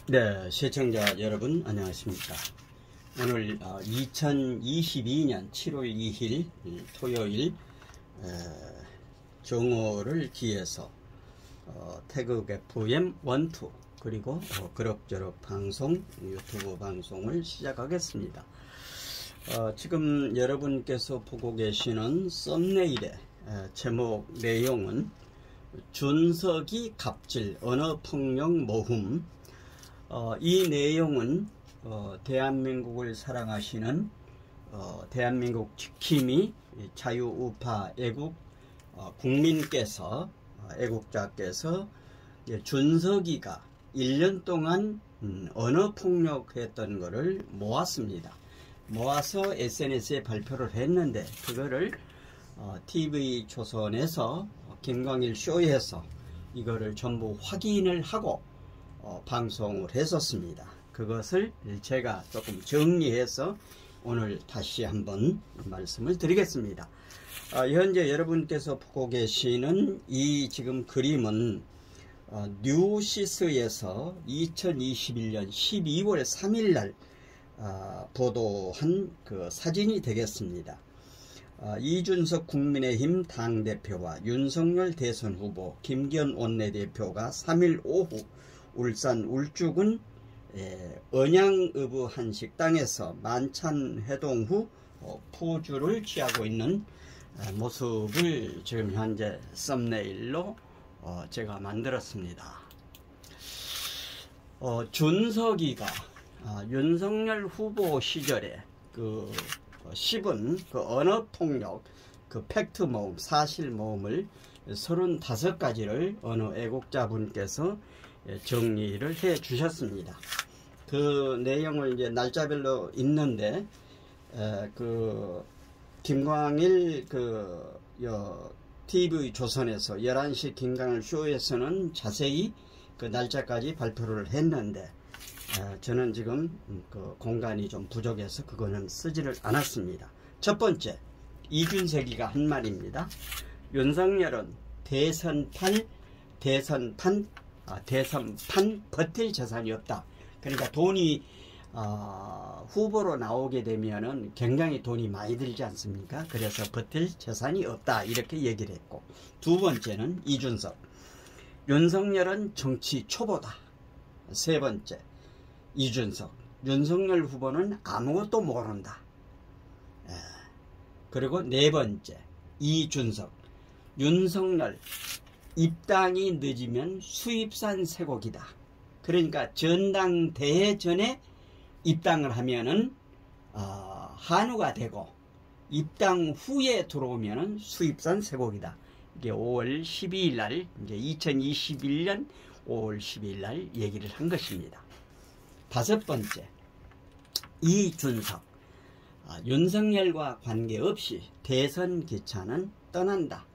네, 시청자 여러분 안녕하십니까. 오늘 2022년 7월 2일 토요일 정오를 기해서 태극 FM 1, 2 그리고 그럭저럭 방송 유튜브 방송을 시작하겠습니다. 지금 여러분께서 보고 계시는 썸네일의 제목 내용은 준석이 갑질 언어폭력 모흠. 이 내용은 대한민국을 사랑하시는 대한민국 지킴이 자유우파 애국 국민께서 애국자께서 준석이가 1년 동안 언어폭력했던 것을 모았습니다. 모아서 SNS에 발표를 했는데 그거를 TV조선에서 김광일 쇼에서 이거를 전부 확인을 하고 방송을 했었습니다. 그것을 제가 조금 정리해서 오늘 다시 한번 말씀을 드리겠습니다. 현재 여러분께서 보고 계시는 이 지금 그림은 뉴시스에서 2021년 12월 3일 날 보도한 그 사진이 되겠습니다. 이준석 국민의힘 당대표와 윤석열 대선 후보, 김기현 원내대표가 3일 오후 울산 울주군 언양읍의 한 식당에서 만찬 회동 후 포주를 취하고 있는 모습을 지금 현재 썸네일로 제가 만들었습니다. 준석이가 윤석열 후보 시절에 그 10은 그 언어폭력 그 팩트 모음, 사실 모음을 35가지를 어느 애국자분께서 정리를 해 주셨습니다. 그 내용을 이제 날짜별로 있는데 그 김광일 그 TV조선에서 11시 김광일 쇼에서는 자세히 그 날짜까지 발표를 했는데 저는 지금 그 공간이 좀 부족해서 그거는 쓰지를 않았습니다. 첫 번째, 이준석이가 한 말입니다. 윤석열은 대선판 버틸 재산이 없다. 그러니까 돈이 후보로 나오게 되면은 굉장히 돈이 많이 들지 않습니까? 그래서 버틸 재산이 없다 이렇게 얘기를 했고, 두 번째는 이준석, 윤석열은 정치 초보다. 세 번째, 이준석, 윤석열 후보는 아무것도 모른다. 그리고 네 번째, 이준석, 윤석열 입당이 늦으면 수입산 쇠고기다. 그러니까 전당대회 전에 입당을 하면은 한우가 되고 입당 후에 들어오면은 수입산 쇠고기다. 이게 5월 12일 날 이제 2021년 5월 12일 날 얘기를 한 것입니다. 다섯 번째, 이준석, 윤석열과 관계없이 대선 기차는 떠난다.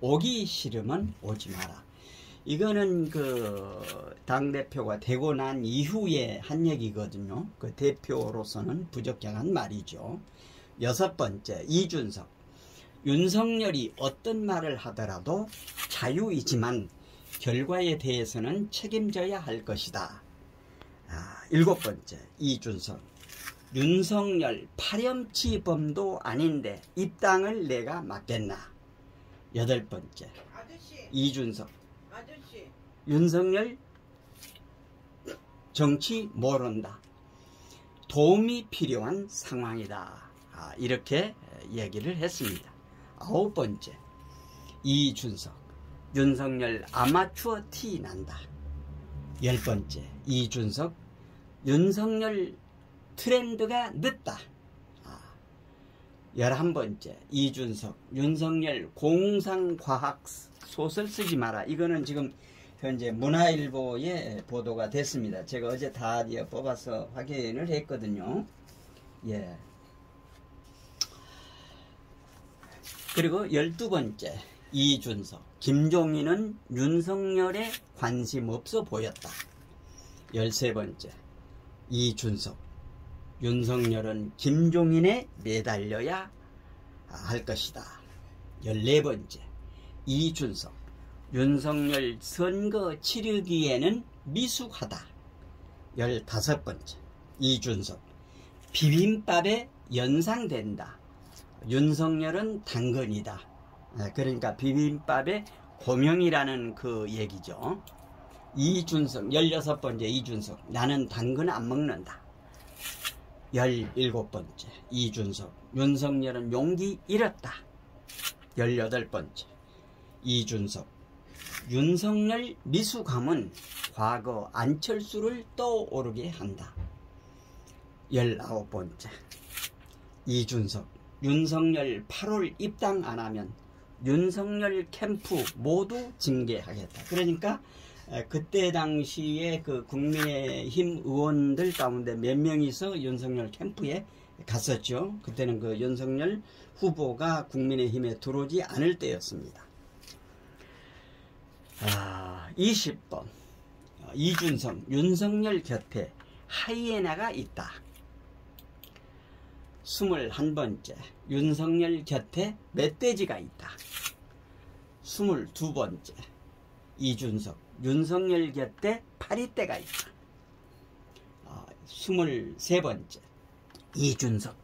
오기 싫으면 오지 마라. 이거는 그 당대표가 되고 난 이후에 한 얘기거든요. 그 대표로서는 부적절한 말이죠. 여섯 번째, 이준석, 윤석열이 어떤 말을 하더라도 자유이지만 결과에 대해서는 책임져야 할 것이다. 일곱 번째, 이준석, 윤석열 파렴치범도 아닌데 입당을 내가 맡겠나. 여덟 번째, 이준석, 윤석열 정치 모른다. 도움이 필요한 상황이다. 이렇게 얘기를 했습니다. 아홉 번째, 이준석, 윤석열 아마추어 티 난다. 열 번째, 이준석, 윤석열 트렌드가 늦다. 11번째, 이준석, 윤석열 공상과학 소설 쓰지 마라. 이거는 지금 현재 문화일보에 보도가 됐습니다. 제가 어제 다 뽑아서 확인을 했거든요. 예. 그리고 12번째, 이준석, 김종인은 윤석열에 관심 없어 보였다. 13번째, 이준석, 윤석열은 김종인에 매달려야 할 것이다. 14번째, 이준석, 윤석열 선거 치르기에는 미숙하다. 15번째 이준석. 비빔밥에 연상된다. 윤석열은 당근이다. 그러니까 비빔밥의 고명이라는 그 얘기죠. 이준석. 16번째 이준석. 나는 당근 안 먹는다. 17번째 이준석. 윤석열은 용기 잃었다. 18번째 이준석. 윤석열 미숙함은 과거 안철수를 떠오르게 한다. 19번째 이준석. 윤석열 8월 입당 안 하면 윤석열 캠프 모두 징계하겠다. 그러니까 그때 당시에 그 국민의힘 의원들 가운데 몇 명이서 윤석열 캠프에 갔었죠. 그때는 그 윤석열 후보가 국민의힘에 들어오지 않을 때였습니다. 20번 이준석. 윤석열 곁에 하이에나가 있다. 21번째 윤석열 곁에 멧돼지가 있다. 22번째 이준석. 윤석열 곁에 파리떼가 있다. 23번째 이준석.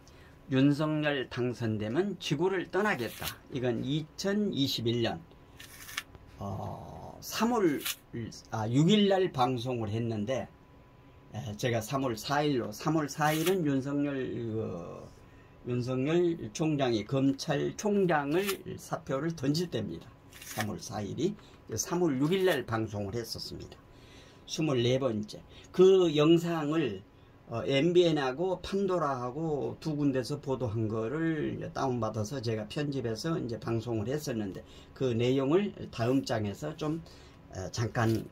윤석열 당선되면 지구를 떠나겠다. 이건 2021년 3월 6일날 방송을 했는데 제가 3월 4일로 3월 4일은 윤석열 총장이 검찰총장을 사표를 던질 때입니다. 3월 4일이 3월 6일날 방송을 했었습니다. 24번째 그 영상을 MBN하고 판도라하고 두 군데서 보도한 거를 다운받아서 제가 편집해서 이제 방송을 했었는데 그 내용을 다음 장에서 좀 잠깐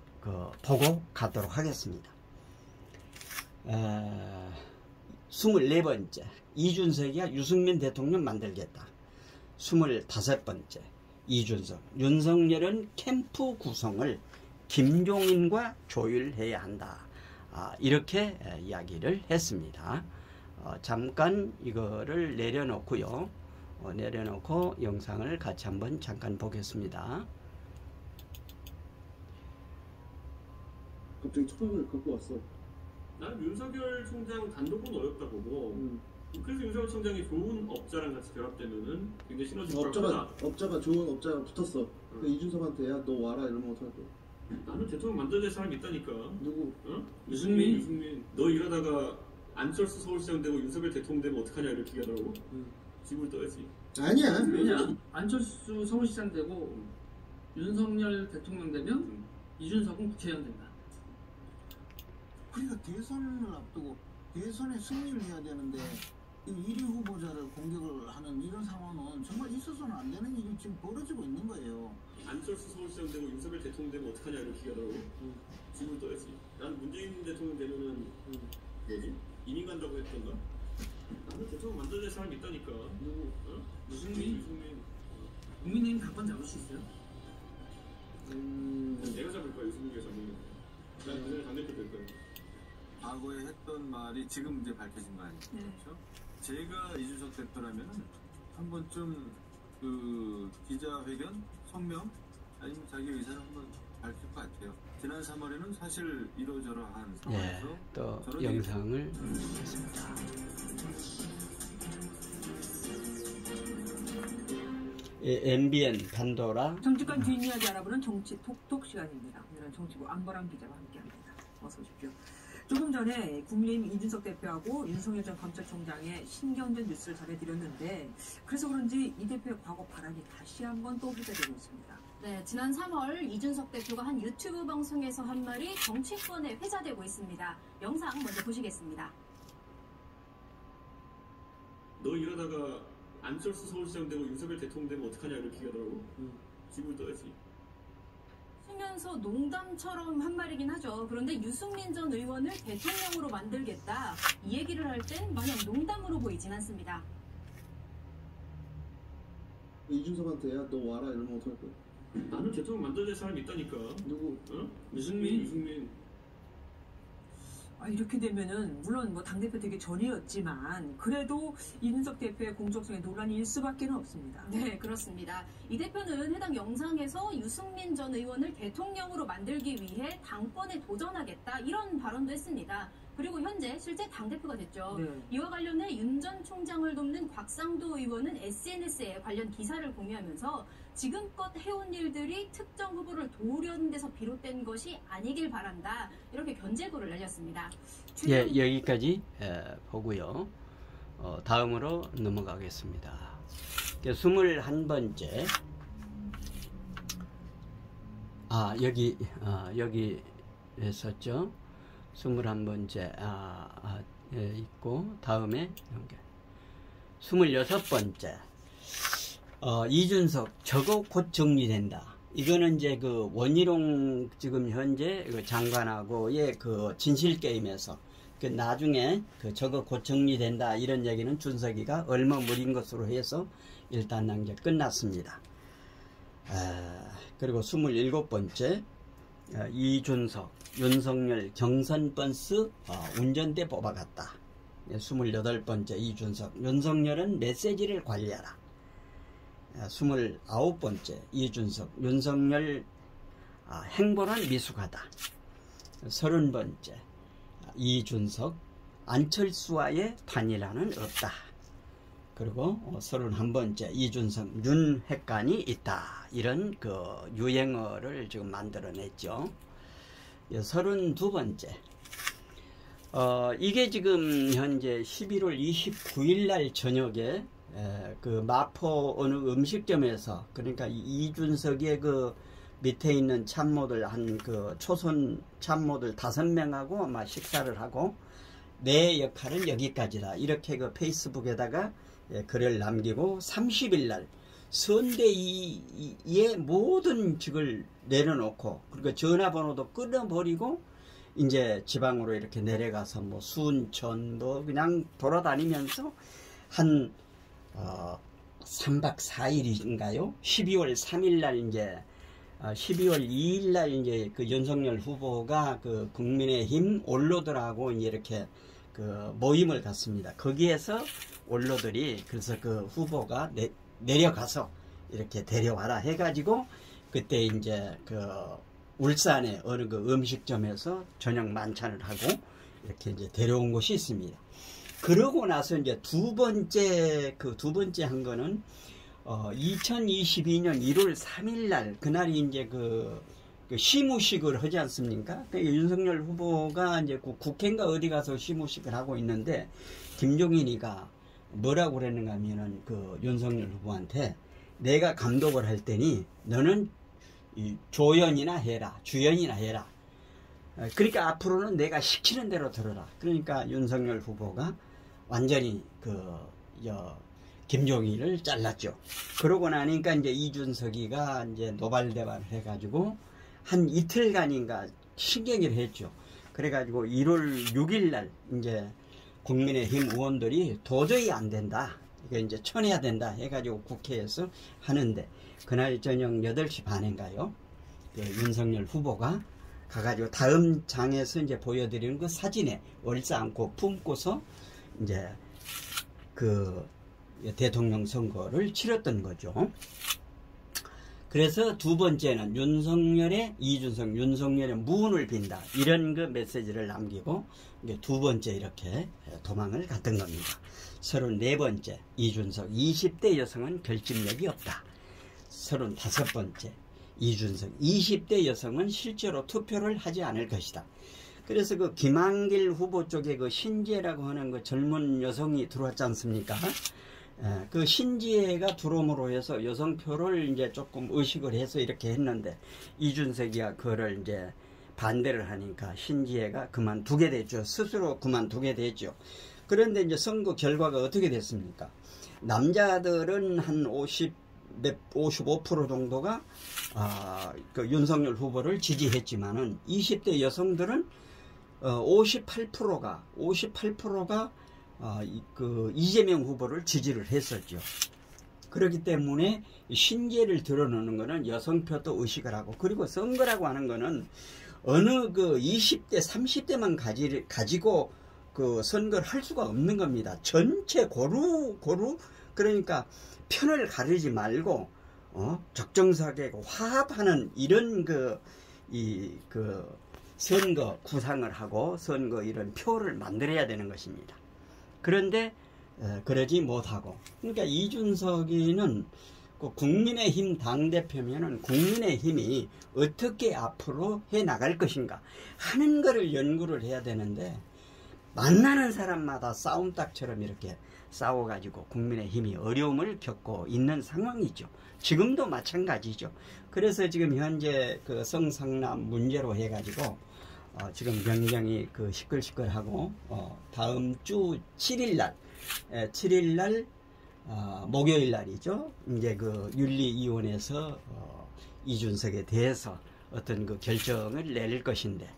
보고 가도록 하겠습니다. 24번째 이준석이가 유승민 대통령 만들겠다. 25번째 이준석. 윤석열은 캠프 구성을 김종인과 조율해야 한다. 이렇게 이야기를 했습니다. 잠깐 이거를 내려놓고요. 내려놓고 영상을 같이 한번 잠깐 보겠습니다. 갑자기 초밥을 갖고 왔어. 난 윤석열 총장 단독은 어렵다 보고 그래서 윤석열 총장이 좋은 업자랑 같이 결합되면은 굉장히 시너지가 업자가 좋은 업자가 붙었어. 그 이준석한테 야 너 와라 이러면 어떡할 거야? 나는 대통령 만들어야 될 사람이 있다니까. 누구? 유승민. 너 이러다가 안철수 서울시장 되고 윤석열 대통령 되면 어떡하냐 이렇게 얘기하더라고. 집을 떠야지. 아니야. 왜냐? 안철수 서울시장 되고 윤석열 대통령 되면 이준석은 국회의원 된다. 그러니까 대선을 앞두고 대선에 승리를 해야 되는데 이 1위 후보자를 공격을 하는 이런 상황은 정말 있어서는 안 되는 일이 지금 벌어지고 있는 거예요. 안철수 서울시장 되고 윤석열 대통령 되면 어떡하냐 이렇게 얘기하더라고. 집을 떠야지. 난 문재인 대통령 되면은 뭐지? 이민 간다고 했던가? 나는 대통령 만들어야 될 사람이 있다니까. 누구? 유승민. 국민의힘 당권 잡을 수 있어요? 내가 잡을 거야. 유승민이 잡는 거. 난 그날 당대표 될 거야. 과거에 했던 말이 지금 이제 밝혀진 거 아니에요? 네. 그렇죠? 제가 이준석 됐더라면 한 번쯤 그 기자회견, 성명 아니면 자기 의사를 한번 밝힐 것 같아요. 지난 3월에는 사실 이러저러한 상황에서 또 영상을 보겠습니다. MBN 판도라 정치권 뒷이야기 알아보는 정치 톡톡 시간입니다. 오늘은 정치부 안보람 기자와 함께합니다. 어서 오십시오. 조금 전에 국민의힘 이준석 대표하고 윤석열 전 검찰총장의 신경전 뉴스를 전해드렸는데 그래서 그런지 이 대표의 과거 발언이 다시 한번 또 회자되고 있습니다. 네, 지난 3월 이준석 대표가 한 유튜브 방송에서 한 말이 정치권에 회자되고 있습니다. 영상 먼저 보시겠습니다. 너 이러다가 안철수 서울시장 되고 윤석열 대통령 되면 어떡하냐 이렇게 얘기하더라고. 집을 떠야지. 쓰면서 농담처럼 한 말이긴 하죠. 그런데 유승민 전 의원을 대통령으로 만들겠다. 이 얘기를 할 땐 마냥 농담으로 보이진 않습니다. 이준석한테 야 너 와라 이러면 어떡할 거야? 나는 대통령 만들어야 될 사람이 있다니까. 누구? 유승민. 이렇게 되면은 물론 뭐 당대표 되기 전이었지만 그래도 이준석 대표의 공적성에 논란이 일 수밖에 없습니다. 네, 그렇습니다. 이 대표는 해당 영상에서 유승민 전 의원을 대통령으로 만들기 위해 당권에 도전하겠다 이런 발언도 했습니다. 그리고 현재 실제 당대표가 됐죠. 네. 이와 관련해 윤 전 총장을 돕는 곽상도 의원은 SNS에 관련 기사를 공유하면서 지금껏 해온 일들이 특정 후보를 도우려는 데서 비롯된 것이 아니길 바란다. 이렇게 견제구를 날렸습니다. 예, 여기까지 보고요. 다음으로 넘어가겠습니다. 21번째. 여기 했었죠. 21번째 있고 다음에 26번째 이준석 저거 곧 정리된다. 이거는 이제 그 원희룡 지금 현재 그 장관하고의 그 진실 게임에서 그 나중에 그 저거 곧 정리된다 이런 얘기는 준석이가 얼머무린 것으로 해서 일단 이제 끝났습니다. 그리고 27번째 이준석 윤석열 경선 번스 운전대 뽑아갔다. 28번째 이준석 윤석열은 메시지를 관리하라. 29번째 이준석 윤석열 행보는 미숙하다. 30번째 이준석 안철수와의 단일화는 없다. 그리고 31번째 이준석 윤핵관이 있다. 이런 그 유행어를 지금 만들어냈죠. 32번째 이게 지금 현재 11월 29일 날 저녁에 그 마포 어느 음식점에서 그러니까 이준석의 그 밑에 있는 참모들 한 그 초선 참모들 5명하고 아마 식사를 하고 내 역할은 여기까지다 이렇게 그 페이스북에다가 글을 남기고 30일 날 선대위의 모든 직을 내려놓고 그리고 전화번호도 끊어버리고 이제 지방으로 이렇게 내려가서 뭐 순천 뭐 그냥 돌아다니면서 한 3박 4일인가요? 12월 3일 날 이제 12월 2일 날 이제 그 윤석열 후보가 그 국민의힘 원로들하고 이제 이렇게 그 모임을 갖습니다. 거기에서 원로들이 그래서 그 후보가 내려가서 이렇게 데려와라 해가지고 그때 이제 그 울산의 어느 그 음식점에서 저녁 만찬을 하고 이렇게 이제 데려온 곳이 있습니다. 그러고 나서 이제 두 번째 한 거는 2022년 1월 3일 날 그날이 이제 그 시무식을 하지 않습니까? 윤석열 후보가 이제 국회인가 어디 가서 시무식을 하고 있는데 김종인이가 뭐라고 그랬는가 하면은 그 윤석열 후보한테 내가 감독을 할 테니 너는 조연이나 해라, 주연이나 해라. 그러니까 앞으로는 내가 시키는 대로 들어라. 그러니까 윤석열 후보가 완전히 김종인을 잘랐죠. 그러고 나니까 이제 이준석이가 이제 노발대발을 해가지고 한 이틀간인가 신경을 했죠. 그래가지고 1월 6일 날 이제 국민의힘 의원들이 도저히 안 된다. 이거 이제 쳐내야 된다 해가지고 국회에서 하는데 그날 저녁 8시 반인가요? 그 윤석열 후보가 가가지고 다음 장에서 이제 보여드리는 그 사진에 얼싸안고 품고서 이제 그 대통령 선거를 치렀던 거죠. 그래서 두 번째는 이준석 윤석열의 무운을 빈다 이런 그 메시지를 남기고 이제 두 번째 이렇게 도망을 갔던 겁니다. 34번째 이준석 20대 여성은 결집력이 없다. 35번째 이준석 20대 여성은 실제로 투표를 하지 않을 것이다. 그래서 그 김한길 후보 쪽에 그 신지혜라고 하는 그 젊은 여성이 들어왔지 않습니까? 그 신지혜가 들어옴으로 해서 여성표를 이제 조금 의식을 해서 이렇게 했는데 이준석이가 그거를 이제 반대를 하니까 신지혜가 그만두게 됐죠. 스스로 그만두게 됐죠. 그런데 이제 선거 결과가 어떻게 됐습니까? 남자들은 한 55% 정도가 그 윤석열 후보를 지지했지만은 20대 여성들은 58%가 그 이재명 후보를 지지를 했었죠. 그렇기 때문에 신지혜를 드러내는 거는 여성표도 의식을 하고 그리고 선거라고 하는 거는 어느 그 20대, 30대만 가지고 그 선거를 할 수가 없는 겁니다. 전체 고루 그러니까 편을 가르지 말고 적정사계 화합하는 이런 그 선거 구상을 하고 선거 이런 표를 만들어야 되는 것입니다. 그런데 그러지 못하고, 그러니까 이준석이는 그 국민의힘 당대표면은 국민의힘이 어떻게 앞으로 해 나갈 것인가 하는 거를 연구를 해야 되는데, 만나는 사람마다 싸움닭처럼 이렇게 싸워가지고 국민의힘이 어려움을 겪고 있는 상황이죠. 지금도 마찬가지죠. 그래서 지금 현재 그 성상남 문제로 해가지고 지금 굉장히 그 시끌시끌하고 다음 주 7일날 목요일 날이죠. 이제 그 윤리위원회에서 이준석에 대해서 어떤 그 결정을 내릴 것인데,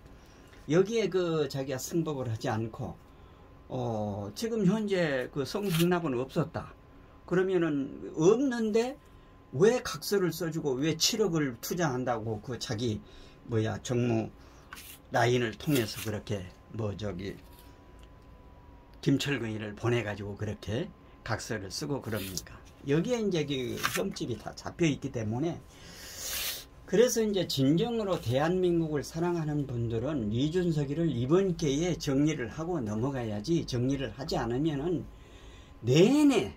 여기에 그 자기가 승복을 하지 않고 지금 현재 그 성상납은 없었다. 그러면은 없는데 왜 각서를 써주고 왜 7억을 투자한다고 그 자기 정무 라인을 통해서 그렇게 김철근이를 보내가지고 그렇게 각서를 쓰고 그럽니까? 여기에 이제 그 흠집이 다 잡혀 있기 때문에, 그래서 이제 진정으로 대한민국을 사랑하는 분들은 이준석이를 이번 기회에 정리를 하고 넘어가야지, 정리를 하지 않으면은 내내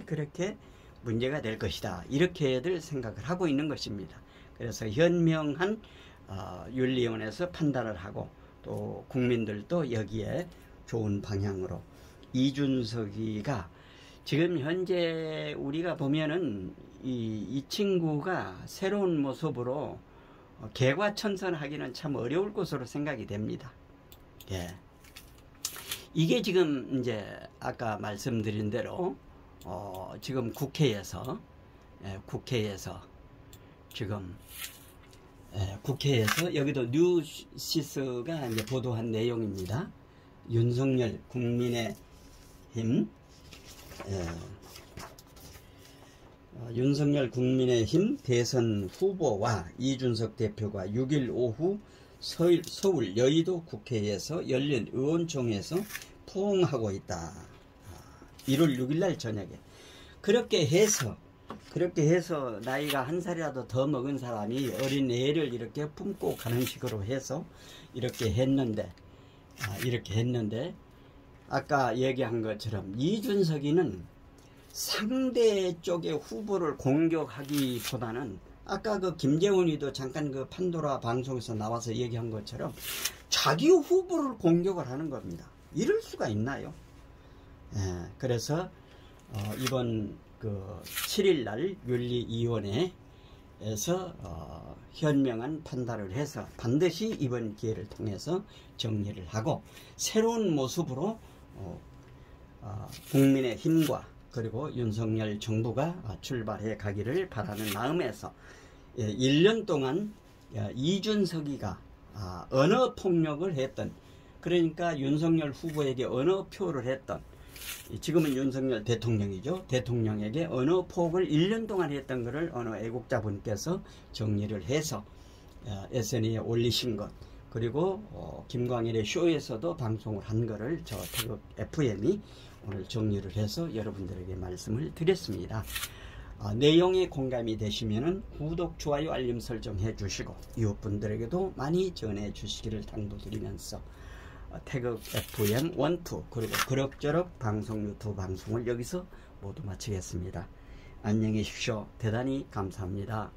그렇게 문제가 될 것이다, 이렇게들 생각을 하고 있는 것입니다. 그래서 현명한 윤리위원회에서 판단을 하고, 또 국민들도 여기에 좋은 방향으로 이준석이가 지금 현재 우리가 보면은 이 친구가 새로운 모습으로 개과천선하기는 참 어려울 것으로 생각이 됩니다. 예. 이게 지금 이제 아까 말씀드린 대로 지금 국회에서 지금 국회에서 여기도 뉴시스가 이제 보도한 내용입니다. 윤석열 국민의힘 윤석열 국민의힘 대선 후보와 이준석 대표가 6일 오후 서울 여의도 국회에서 열린 의원총회에서 포옹하고 있다. 1월 6일 날 저녁에. 그렇게 해서 나이가 한 살이라도 더 먹은 사람이 어린 애를 이렇게 품고 가는 식으로 해서 이렇게 했는데, 아까 얘기한 것처럼 이준석이는 상대 쪽의 후보를 공격하기보다는, 아까 그 김재원이도 잠깐 그 판도라 방송에서 나와서 얘기한 것처럼 자기 후보를 공격을 하는 겁니다. 이럴 수가 있나요? 그래서 이번 그 7일날 윤리위원회에서 현명한 판단을 해서 반드시 이번 기회를 통해서 정리를 하고 새로운 모습으로 국민의 힘과 그리고 윤석열 정부가 출발해 가기를 바라는 마음에서 1년 동안 이준석이가 언어 폭력을 했던, 그러니까 윤석열 후보에게 언어 표를 했던, 지금은 윤석열 대통령이죠. 대통령에게 언어 폭을 1년 동안 했던 것을 어느 애국자분께서 정리를 해서 SNS에 올리신 것, 그리고 김광일의 쇼에서도 방송을 한 것을 저 태극 FM이 오늘 정리를 해서 여러분들에게 말씀을 드렸습니다. 내용에 공감이 되시면은 구독, 좋아요, 알림 설정 해주시고 이웃분들에게도 많이 전해주시기를 당부드리면서 태극 FM 1, 2 그리고 그럭저럭 방송 유튜브 방송을 여기서 모두 마치겠습니다. 안녕히 계십시오. 대단히 감사합니다.